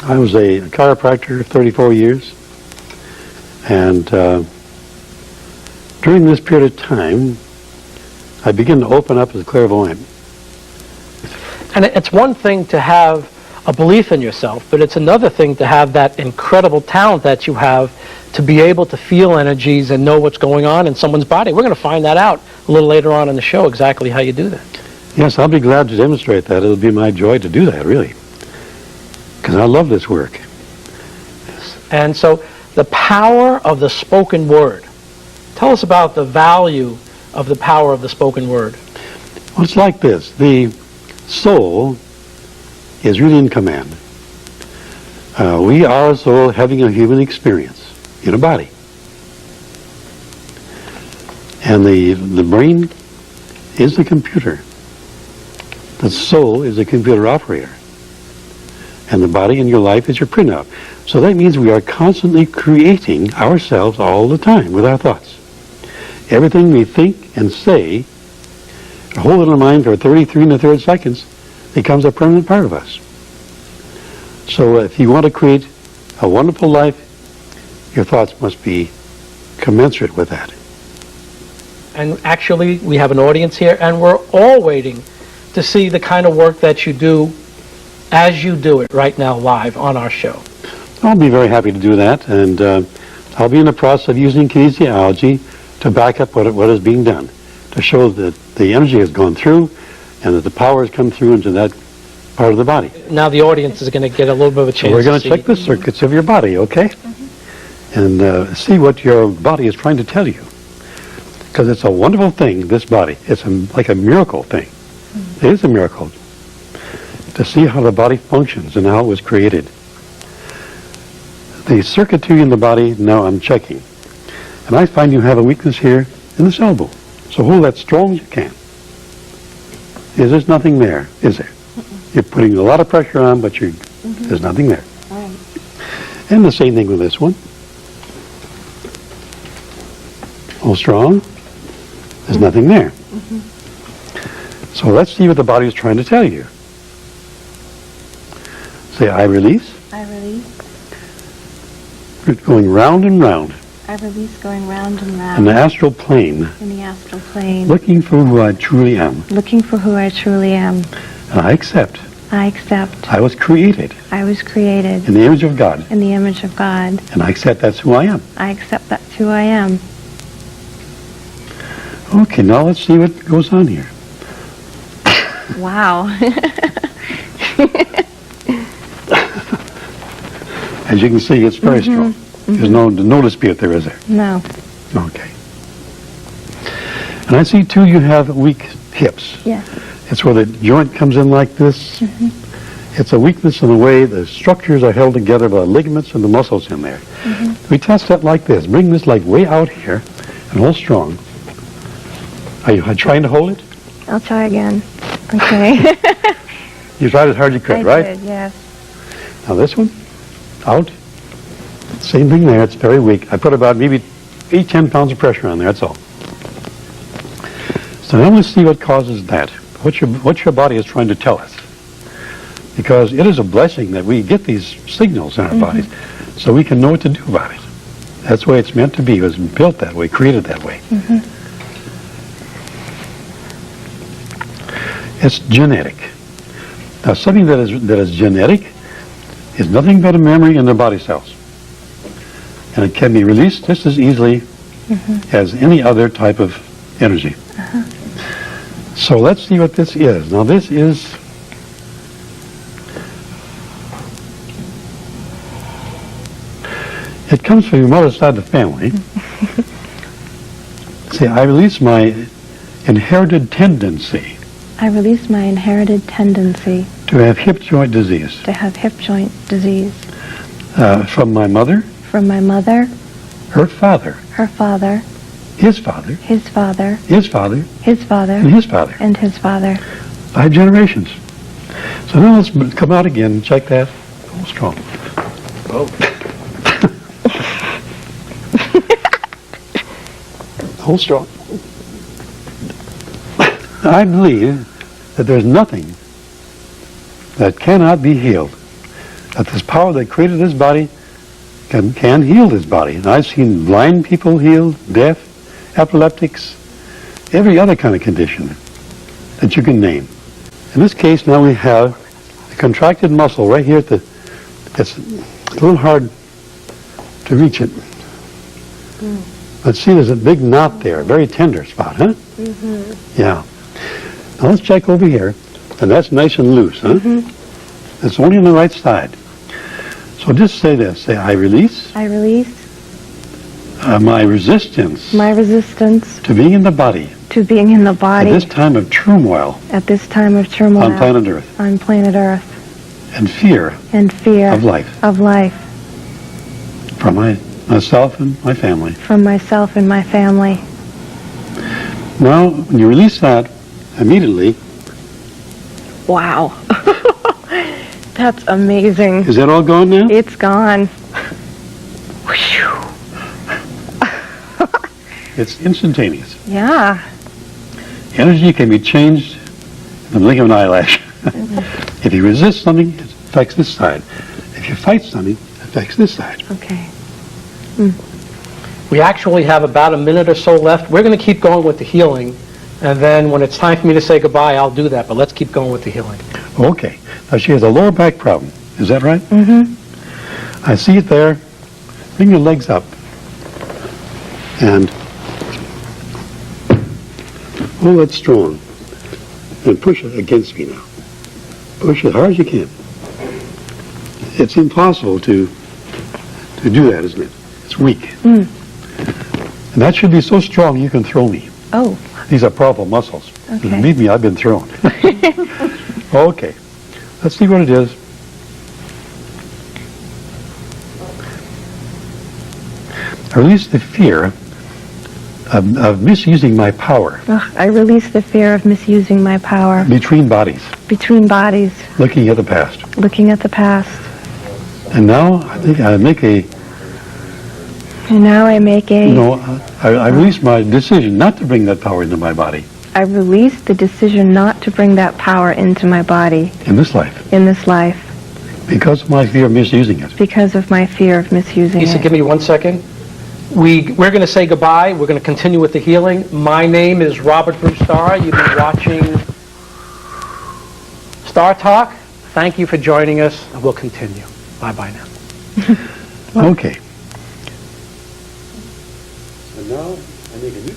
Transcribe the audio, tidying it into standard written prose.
I was a chiropractor 34 years, and during this period of time, I began to open up as a clairvoyant. And it's one thing to have a belief in yourself, but it's another thing to have that incredible talent that you have to be able to feel energies and know what's going on in someone's body. We're going to find that out a little later on in the show, exactly how you do that. Yes, I'll be glad to demonstrate that. It'll be my joy to do that, really, because I love this work. And so the power of the spoken word. Tell us about the value of the power of the spoken word. Well, it's like this. The soul is really in command. We are a soul having a human experience in a body. And the brain is the computer. The soul is the computer operator. And the body in your life is your printout. So that means we are constantly creating ourselves all the time with our thoughts. Everything we think and say, hold it in our mind for 33 1/3 seconds, becomes a permanent part of us. So if you want to create a wonderful life, your thoughts must be commensurate with that. And actually, we have an audience here, and we're all waiting to see the kind of work that you do as you do it right now live on our show. I'll be very happy to do that, and I'll be in the process of using kinesiology to back up what is being done, to show that the energy has gone through and that the power has come through into that part of the body. Now the audience is going to get a little bit of a chance So we're going to to check the circuits of your body, okay? And see what your body is trying to tell you. Because it's a wonderful thing, this body. It's like a miracle thing. It is a miracle to see how the body functions and how it was created. The circuitry in the body, now I'm checking. And I find you have a weakness here in this elbow. So hold that strong as you can. There's nothing there, is there? You're putting a lot of pressure on, but there's nothing there. Right. And the same thing with this one. Hold strong. There's nothing there. So let's see what the body is trying to tell you. Say, I release. I release. Going round and round I release, going round and in round the astral plane, in the astral plane, looking for who I truly am. looking for who I truly am. And I accept. I accept. I was created I was created in the image of God. in the image of God. And I accept that's who I am. I accept that's who I am. Okay, now let's see what goes on here. Wow. As you can see, it's very strong. There's no dispute there, is there? No. Okay. And I see, too, you have weak hips. Yes. It's where the joint comes in like this. It's a weakness in the way the structures are held together by the ligaments and the muscles in there. We test that like this. Bring this leg way out here and hold strong. Are you trying to hold it? I'll try again. Okay. You tried as hard as you could, I right? did, yes. Now this one, out. Same thing there, it's very weak. I put about maybe 8-10 pounds of pressure on there, that's all. So now let's see what causes that. What your body is trying to tell us. Because it is a blessing that we get these signals in our bodies so we can know what to do about it. That's the way it's meant to be. It was built that way, created that way. It's genetic. Now something that is genetic is nothing but a memory in the body cells. And it can be released just as easily as any other type of energy. So let's see what this is. Now this is it comes from your mother's side of the family. See, I release my inherited tendency I release my inherited tendency to have hip joint disease to have hip joint disease from my mother, from my mother, her father, her father, his father, his father, his father, his father, and his father. and his father. 5 generations. So now let's come out again and check that. Hold strong. Oh. Hold strong. I believe that there's nothing that cannot be healed that this power that created this body can heal this body. And I've seen blind people healed, deaf, epileptics, every other kind of condition that you can name. In this case, now we have a contracted muscle right here it's a little hard to reach it. Let's see, there's a big knot there, a very tender spot, huh? Yeah. Now let's check over here, and that's nice and loose, huh? It's only on the right side. So just say this, say, I release I release my resistance my resistance to being in the body to being in the at body this time of turmoil at this time of turmoil on planet Earth on planet Earth and fear and fear of life of life from myself and my family. from myself and my family. Now, when you release that, immediately, Wow. That's amazing. is that all gone now? It's gone. Whew. It's instantaneous. Yeah. Energy can be changed in the blink of an eyelash. If you resist something, it affects this side. If you fight something, it affects this side. Okay. We actually have about a minute or so left. We're going to keep going with the healing, and then when it's time for me to say goodbye, I'll do that, but let's keep going with the healing. Okay. Now she has a lower back problem. Is that right? I see it there. Bring your legs up. And hold that strong. And push it against me now. Push it hard as you can. It's impossible to do that, isn't it? It's weak. And that should be so strong you can throw me. Oh. These are powerful muscles. Okay. Believe me, I've been thrown. Okay. Let's see what it is. I release the fear of misusing my power Ugh, I release the fear of misusing my power between bodies, between bodies, looking at the past. looking at the past. And now I think I make And now I make a... I release my decision not to bring that power into my body I release the decision not to bring that power into my body in this life in this life because of my fear of misusing it. because of my fear of misusing Lisa, it. give me 1 second. We're going to say goodbye. We're going to continue with the healing. My name is Robert Bruce Starr. You've been watching Star Talk. Thank you for joining us, and we'll continue. Bye-bye now. Okay. And now I make a new